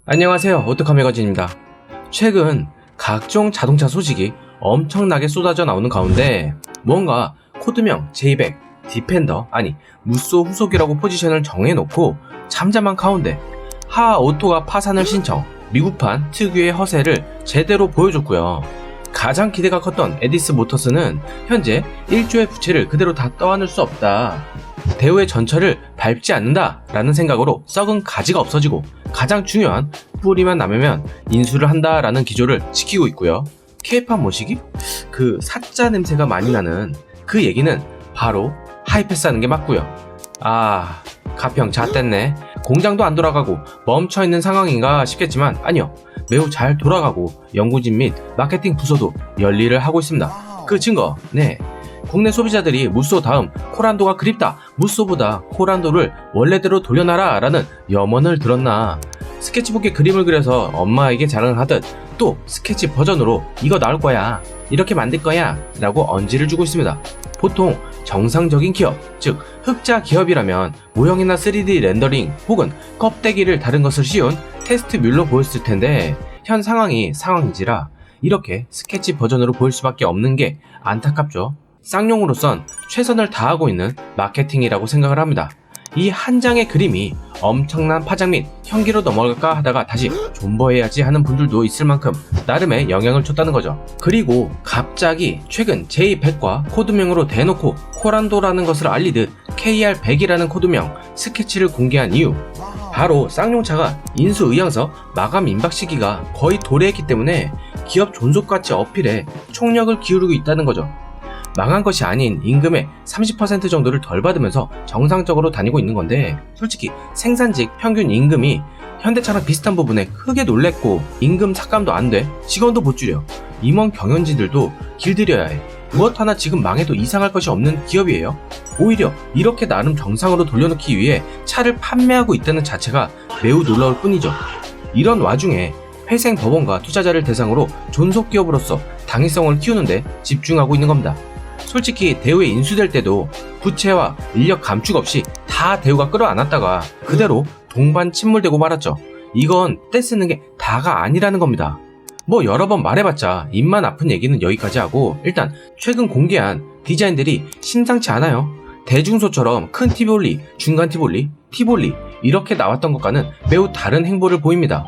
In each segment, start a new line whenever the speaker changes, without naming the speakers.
안녕하세요, 오토카 매거진입니다. 최근 각종 자동차 소식이 엄청나게 쏟아져 나오는 가운데 뭔가 코드명 J100, 디펜더 아니 무쏘 후속이라고 포지션을 정해놓고 잠잠한 가운데 하아오토가 파산을 신청, 미국판 특유의 허세를 제대로 보여줬고요. 가장 기대가 컸던 에디스 모터스는 현재 1조의 부채를 그대로 다 떠안을 수 없다, 대우의 전철을 밟지 않는다 라는 생각으로 썩은 가지가 없어지고 가장 중요한 뿌리만 남으면 인수를 한다 라는 기조를 지키고 있고요. K판 모시기? 그 사짜 냄새가 많이 나는 그 얘기는 바로 하이패스 하는 게 맞고요. 가평 잣됐네. 공장도 안 돌아가고 멈춰있는 상황인가 싶겠지만 아니요, 매우 잘 돌아가고 연구진 및 마케팅 부서도 열일을 하고 있습니다. 그 증거, 국내 소비자들이 무쏘 다음 코란도가 그립다, 무쏘보다 코란도를 원래대로 돌려놔라 라는 염원을 들었나, 스케치북에 그림을 그려서 엄마에게 자랑을 하듯 또 스케치 버전으로 이거 나올 거야, 이렇게 만들 거야 라고 언지를 주고 있습니다. 보통 정상적인 기업, 즉 흑자 기업이라면 모형이나 3D 렌더링 혹은 껍데기를 다른 것을 씌운 테스트뮬로 보였을 텐데 현 상황이 상황인지라 이렇게 스케치 버전으로 보일 수밖에 없는 게 안타깝죠. 쌍용으로선 최선을 다하고 있는 마케팅이라고 생각을 합니다. 이 한 장의 그림이 엄청난 파장 및 현기로 넘어갈까 하다가 다시 존버해야지 하는 분들도 있을 만큼 나름의 영향을 줬다는 거죠. 그리고 갑자기 최근 J100과 코드명으로 대놓고 코란도라는 것을 알리듯 KR100이라는 코드명 스케치를 공개한 이유, 바로 쌍용차가 인수의향서 마감 임박 시기가 거의 도래했기 때문에 기업 존속가치 어필에 총력을 기울이고 있다는 거죠. 망한 것이 아닌 임금의 30% 정도를 덜 받으면서 정상적으로 다니고 있는 건데, 솔직히 생산직 평균 임금이 현대차랑 비슷한 부분에 크게 놀랬고 임금 삭감도 안 돼, 직원도 못 줄여, 임원 경영진들도 길들여야 해, 무엇 하나 지금 망해도 이상할 것이 없는 기업이에요. 오히려 이렇게 나름 정상으로 돌려놓기 위해 차를 판매하고 있다는 자체가 매우 놀라울 뿐이죠. 이런 와중에 회생 법원과 투자자를 대상으로 존속기업으로서 당위성을 키우는데 집중하고 있는 겁니다. 솔직히 대우에 인수될 때도 부채와 인력 감축 없이 다 대우가 끌어안았다가 그대로 동반 침몰되고 말았죠. 이건 떼쓰는 게 다가 아니라는 겁니다. 뭐 여러 번 말해봤자 입만 아픈 얘기는 여기까지 하고, 일단 최근 공개한 디자인들이 심상치 않아요. 대중소처럼 큰 티볼리, 중간 티볼리, 티볼리 이렇게 나왔던 것과는 매우 다른 행보를 보입니다.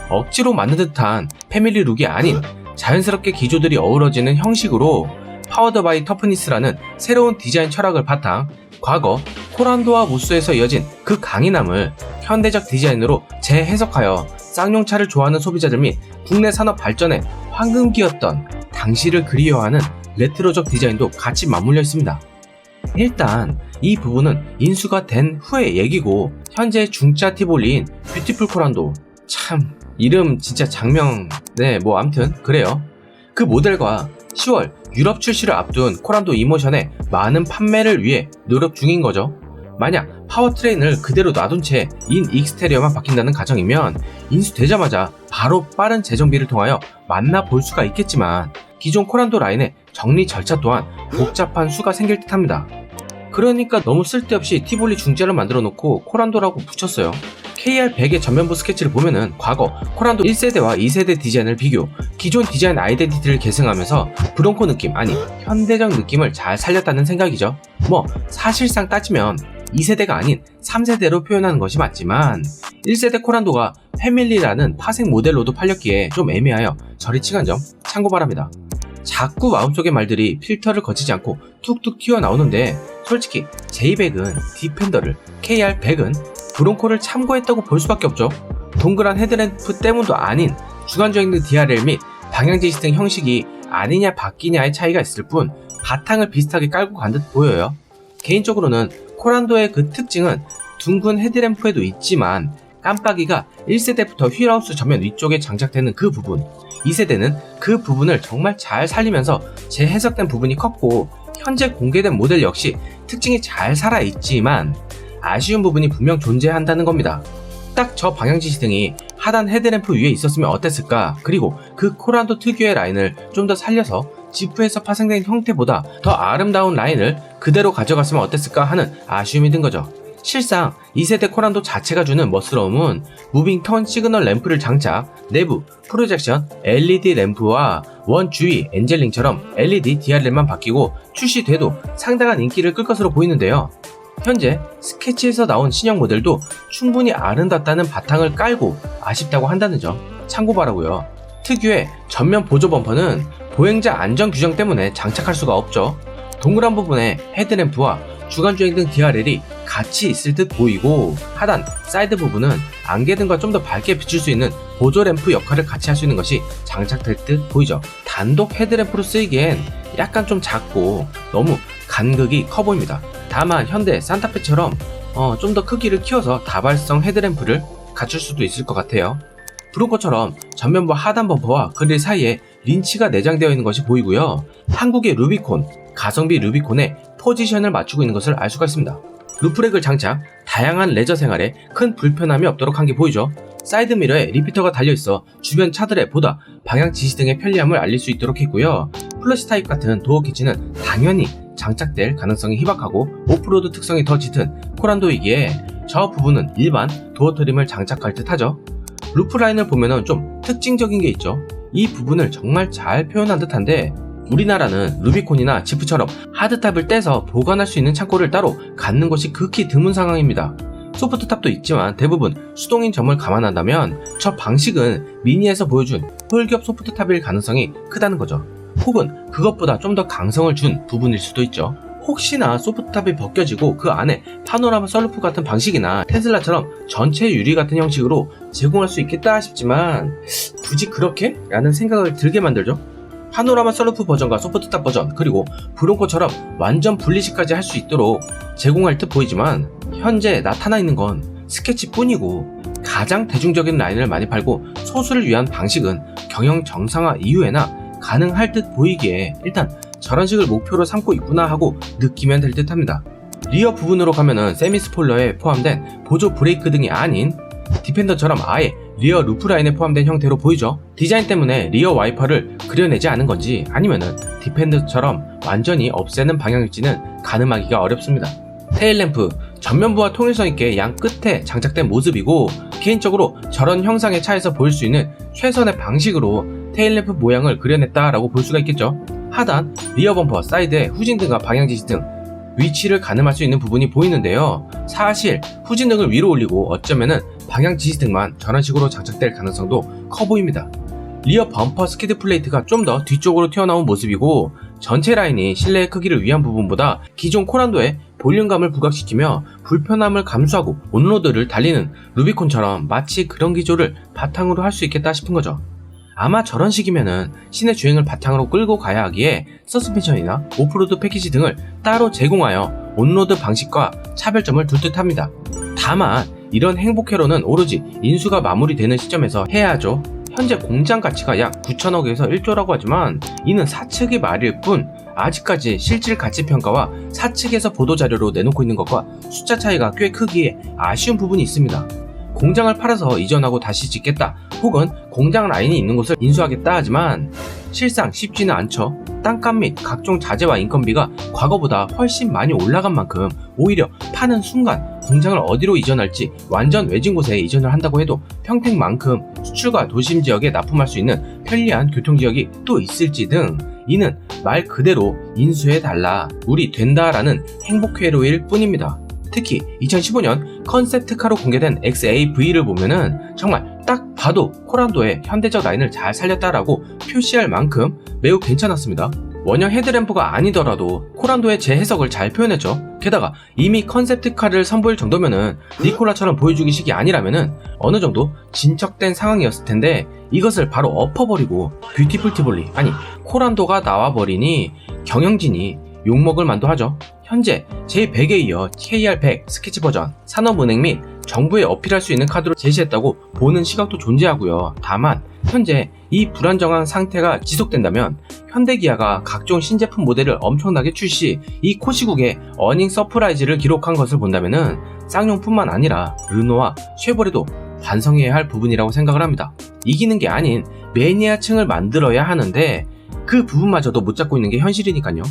억지로 만든 듯한 패밀리 룩이 아닌 자연스럽게 기조들이 어우러지는 형식으로 파워드 바이 터프니스라는 새로운 디자인 철학을 바탕, 과거 코란도와 무쏘에서 이어진 그 강인함을 현대적 디자인으로 재해석하여 쌍용차를 좋아하는 소비자들 및 국내 산업 발전의 황금기였던 당시를 그리워하는 레트로적 디자인도 같이 맞물려 있습니다. 일단 이 부분은 인수가 된 후의 얘기고, 현재 중짜 티볼리인 뷰티풀 코란도, 참 이름 진짜 장명, 암튼 그래요. 그 모델과 10월 유럽 출시를 앞둔 코란도 이모션의 많은 판매를 위해 노력 중인 거죠. 만약 파워트레인을 그대로 놔둔 채 인 익스테리어만 바뀐다는 가정이면 인수되자마자 바로 빠른 재정비를 통하여 만나볼 수가 있겠지만 기존 코란도 라인의 정리 절차 또한 복잡한 수가 생길 듯 합니다. 그러니까 너무 쓸데없이 티볼리 중재를 만들어 놓고 코란도라고 붙였어요. KR100의 전면부 스케치를 보면은 과거 코란도 1세대와 2세대 디자인을 비교, 기존 디자인 아이덴티티를 계승하면서 브롱코 느낌, 아니 현대적 느낌을 잘 살렸다는 생각이죠. 사실상 따지면 2세대가 아닌 3세대로 표현하는 것이 맞지만 1세대 코란도가 패밀리라는 파생 모델로도 팔렸기에 좀 애매하여 저리 치간 점 참고 바랍니다. 자꾸 마음속의 말들이 필터를 거치지 않고 툭툭 튀어나오는데, 솔직히 J100은 디펜더를, KR100은 브롱코를 참고했다고 볼 수밖에 없죠. 동그란 헤드램프 때문도 아닌 주간주행등 DRL 및 방향지시 등 형식이 아니냐 바뀌냐의 차이가 있을 뿐 바탕을 비슷하게 깔고 간 듯 보여요. 개인적으로는 코란도의 그 특징은 둥근 헤드램프에도 있지만 깜빡이가 1세대부터 휠하우스 전면 위쪽에 장착되는 그 부분, 2세대는 그 부분을 정말 잘 살리면서 재해석된 부분이 컸고, 현재 공개된 모델 역시 특징이 잘 살아있지만 아쉬운 부분이 분명 존재한다는 겁니다. 딱 저 방향지시등이 하단 헤드램프 위에 있었으면 어땠을까, 그리고 그 코란도 특유의 라인을 좀 더 살려서 지프에서 파생된 형태보다 더 아름다운 라인을 그대로 가져갔으면 어땠을까 하는 아쉬움이 든 거죠. 실상 2세대 코란도 자체가 주는 멋스러움은 무빙 턴 시그널 램프를 장착, 내부 프로젝션 LED 램프와 원 주위 엔젤링처럼 LED DRL만 바뀌고 출시돼도 상당한 인기를 끌 것으로 보이는데요. 현재 스케치에서 나온 신형 모델도 충분히 아름답다는 바탕을 깔고 아쉽다고 한다는 점 참고 바라고요. 특유의 전면 보조 범퍼는 보행자 안전 규정 때문에 장착할 수가 없죠. 동그란 부분에 헤드램프와 주간주행 등 DRL이 같이 있을 듯 보이고, 하단, 사이드 부분은 안개등과 좀 더 밝게 비출 수 있는 보조 램프 역할을 같이 할 수 있는 것이 장착될 듯 보이죠. 단독 헤드램프로 쓰이기엔 약간 좀 작고 너무 간극이 커 보입니다. 다만 현대 산타페처럼 좀 더 크기를 키워서 다발성 헤드램프를 갖출 수도 있을 것 같아요. 브로커처럼 전면부 하단 범퍼와 그릴 사이에 린치가 내장되어 있는 것이 보이고요. 한국의 루비콘, 가성비 루비콘의 포지션을 맞추고 있는 것을 알 수가 있습니다. 루프렉을 장착, 다양한 레저 생활에 큰 불편함이 없도록 한 게 보이죠. 사이드미러에 리피터가 달려있어 주변 차들의 보다 방향 지시 등의 편리함을 알릴 수 있도록 했고요. 플러시 타입 같은 도어 캐치는 당연히 장착될 가능성이 희박하고 오프로드 특성이 더 짙은 코란도이기에 저 부분은 일반 도어 트림을 장착할 듯 하죠. 루프 라인을 보면은 좀 특징적인 게 있죠. 이 부분을 정말 잘 표현한 듯한데, 우리나라는 루비콘이나 지프처럼 하드탑을 떼서 보관할 수 있는 창고를 따로 갖는 것이 극히 드문 상황입니다. 소프트탑도 있지만 대부분 수동인 점을 감안한다면 저 방식은 미니에서 보여준 홀겹 소프트탑일 가능성이 크다는 거죠. 혹은 그것보다 좀 더 강성을 준 부분일 수도 있죠. 혹시나 소프트탑이 벗겨지고 그 안에 파노라마 썬루프 같은 방식이나 테슬라처럼 전체 유리 같은 형식으로 제공할 수 있겠다 싶지만 굳이 그렇게? 라는 생각을 들게 만들죠. 파노라마 썬루프 버전과 소프트탑 버전, 그리고 브론코처럼 완전 분리식까지 할 수 있도록 제공할 듯 보이지만 현재 나타나 있는 건 스케치뿐이고, 가장 대중적인 라인을 많이 팔고 소수를 위한 방식은 경영 정상화 이후에나 가능할 듯 보이기에 일단 저런 식을 목표로 삼고 있구나 하고 느끼면 될 듯 합니다. 리어 부분으로 가면은 세미 스포일러에 포함된 보조 브레이크 등이 아닌 디펜더처럼 아예 리어 루프 라인에 포함된 형태로 보이죠. 디자인 때문에 리어 와이퍼를 그려내지 않은 건지 아니면은 디펜더처럼 완전히 없애는 방향일지는 가늠하기가 어렵습니다. 테일램프, 전면부와 통일성 있게 양 끝에 장착된 모습이고, 개인적으로 저런 형상의 차에서 보일 수 있는 최선의 방식으로 테일램프 모양을 그려냈다라고 볼 수가 있겠죠. 하단, 리어 범퍼, 사이드에 후진등과 방향지시 등 위치를 가늠할 수 있는 부분이 보이는데요. 사실 후진등을 위로 올리고 어쩌면은 방향지시등만 저런 식으로 장착될 가능성도 커 보입니다. 리어 범퍼 스키드 플레이트가 좀 더 뒤쪽으로 튀어나온 모습이고, 전체 라인이 실내의 크기를 위한 부분보다 기존 코란도의 볼륨감을 부각시키며 불편함을 감수하고 온로드를 달리는 루비콘처럼 마치 그런 기조를 바탕으로 할 수 있겠다 싶은 거죠. 아마 저런 식이면은 시내 주행을 바탕으로 끌고 가야 하기에 서스펜션이나 오프로드 패키지 등을 따로 제공하여 온로드 방식과 차별점을 둘 듯 합니다. 다만 이런 행복회로는 오로지 인수가 마무리되는 시점에서 해야 하죠. 현재 공장 가치가 약 9천억에서 1조라고 하지만 이는 사측의 말일 뿐, 아직까지 실질 가치 평가와 사측에서 보도자료로 내놓고 있는 것과 숫자 차이가 꽤 크기에 아쉬운 부분이 있습니다. 공장을 팔아서 이전하고 다시 짓겠다, 혹은 공장 라인이 있는 곳을 인수하겠다 하지만 실상 쉽지는 않죠. 땅값 및 각종 자재와 인건비가 과거보다 훨씬 많이 올라간 만큼 오히려 파는 순간 공장을 어디로 이전할지 완전 외진 곳에 이전을 한다고 해도 평택만큼 수출과 도심 지역에 납품할 수 있는 편리한 교통지역이 또 있을지 등, 이는 말 그대로 인수해달라, 우리 된다라는 행복회로일 뿐입니다. 특히 2015년 컨셉트카로 공개된 XAV를 보면은 정말 딱 봐도 코란도의 현대적 라인을 잘 살렸다라고 표시할 만큼 매우 괜찮았습니다. 원형 헤드램프가 아니더라도 코란도의 재해석을 잘 표현했죠. 게다가 이미 컨셉트카를 선보일 정도면은 니콜라처럼 보여주기식이 아니라면은 어느 정도 진척된 상황이었을 텐데, 이것을 바로 엎어버리고 뷰티풀 티볼리, 아니 코란도가 나와버리니 경영진이 욕먹을 만도 하죠. 현재 제100에 이어 KR100 스케치 버전, 산업은행 및 정부에 어필할 수 있는 카드로 제시했다고 보는 시각도 존재하고요. 다만 현재 이 불안정한 상태가 지속된다면 현대기아가 각종 신제품 모델을 엄청나게 출시, 이 코시국에 어닝 서프라이즈를 기록한 것을 본다면은 쌍용뿐만 아니라 르노와 쉐보레도 반성해야 할 부분이라고 생각을 합니다. 이기는 게 아닌 매니아층을 만들어야 하는데 그 부분마저도 못 잡고 있는 게 현실이니까요.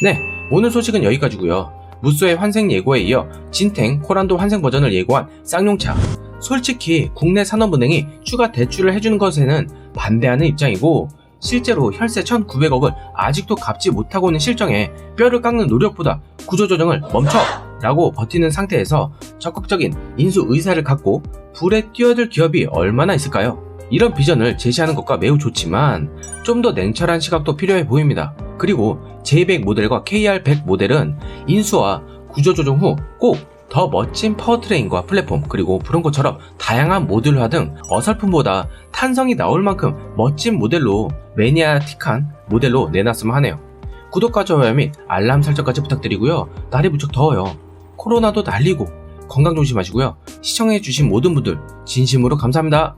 네, 오늘 소식은 여기까지고요. 무쏘의 환생 예고에 이어 진탱, 코란도 환생 버전을 예고한 쌍용차. 솔직히 국내 산업은행이 추가 대출을 해주는 것에는 반대하는 입장이고, 실제로 혈세 1,900억을 아직도 갚지 못하고 있는 실정에 뼈를 깎는 노력보다 구조조정을 멈춰! 라고 버티는 상태에서 적극적인 인수 의사를 갖고 불에 뛰어들 기업이 얼마나 있을까요? 이런 비전을 제시하는 것과 매우 좋지만 좀 더 냉철한 시각도 필요해 보입니다. 그리고 J100 모델과 KR100 모델은 인수와 구조조정 후 꼭 더 멋진 파워트레인과 플랫폼, 그리고 브론코처럼 다양한 모듈화 등 어설픔보다 탄성이 나올 만큼 멋진 모델로, 매니아틱한 모델로 내놨으면 하네요. 구독과 좋아요 및 알람 설정까지 부탁드리고요. 날이 무척 더워요. 코로나도 날리고 건강 조심하시고요. 시청해주신 모든 분들 진심으로 감사합니다.